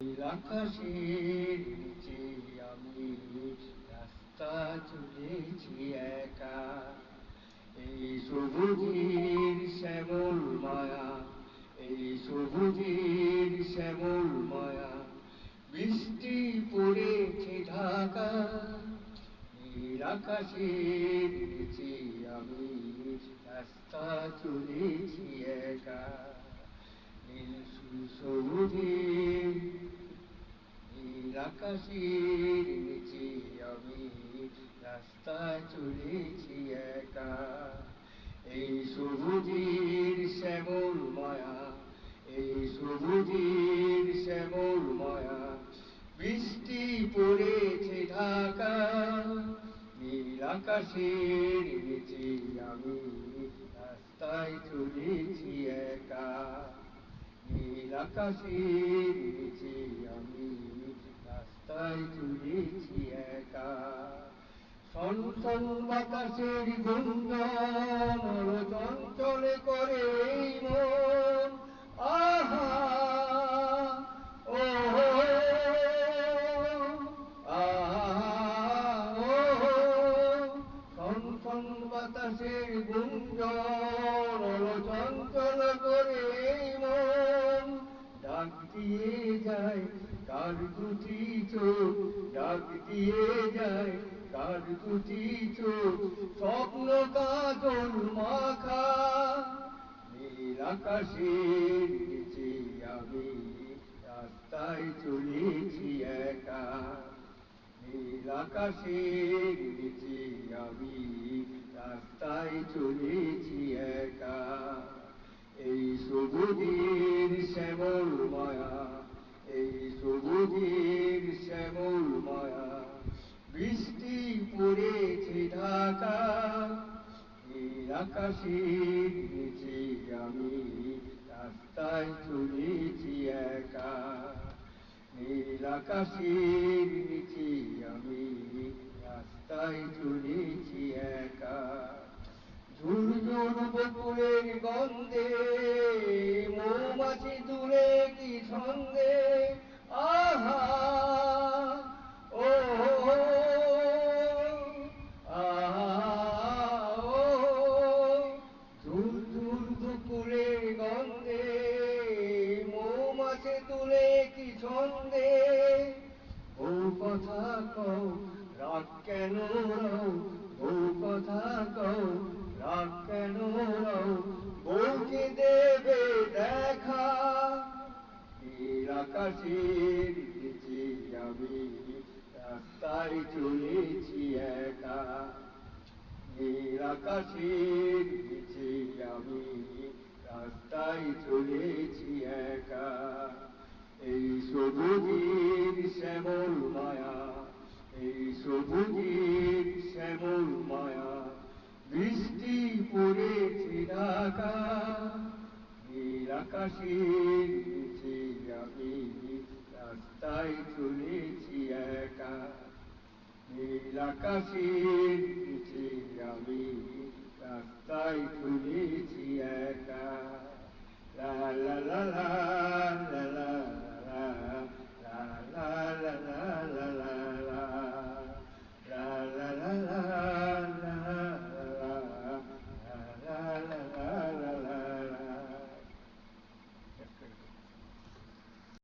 নীলাকাশের নিচে আমি রাস্তা চলেছি একা, এই সবুজের শ্যামল মায়া, এই সবুজের শ্যামল মায়া, বৃষ্টি পড়েছে ঢাকা। নীলাকাশের নিচে আমি রাস্তা চলেছি একা, নীল সবুজের নীলাকাশের নিচে আমি রাস্তায় চলেছি একা, এই সবুজের শ্যামল মায়া, এই সবুজের শ্যামল মায়া, বৃষ্টি পড়েছে ঢাকা। নীলাকাশের নিচে আমি রাস্তায় চলেছি একা, নীলাকাশের নিচে আমি রাস্তায় চলেছি একা। সনসন বাতাসের গুঞ্জন চঞ্চলে করে এই মন, আহা ও আহা ও, সনসন বাতাসের গুঞ্জন চঞ্চল করে এই মন, ডাক দিয়ে যায় কার দুটি চোখ, ডাক দিয়ে যায় কার দুটি চোখ, স্বপ্ন কাজল মাখা। নীল আকাশের নিচে আমি রাস্তায় চলেছি একা, নীল আকাশের নিচে আমি রাস্তায় চলেছি একা, এই সবুজের শ্যামল মায়া, এই সবুজের শ্যামল মায়া, বৃষ্টি পড়েছে ঢাকা। নীল আকাশের নিচে আমি রাস্তায় চলেছি একা, নীল আকাশের নিচে আমি রাস্তায় চলেছি একা। ঝুরঝুর বকুলের গন্ধে মৌমাছি দূরে কি ছন্দে, আহা ও আহা ও, ঝুরঝুর বকুলের গন্ধে মৌমাছি দূরে কি ছন্দে। বউ কথা কও রাগ কেন রাও, বউ কথা কও রাগ কেন রাও, বউকে দেবে দেখা। নীল আকাশের নিচে আমি রাস্তায় চলেছি একা, নীল আকাশের নিচে আমি রাস্তায় চলেছি একা, এই সবুজের শ্যামল মায়া, এই সবুজের শ্যামল মায়া, বৃষ্টি পড়েছে ঢাকা। নীল আকাশের নিচে আমি রাস্তায় চলেছি একা, নীল আকাশের নিচে আমি রাস্তায় চলেছি একা। লা লা লা লা লা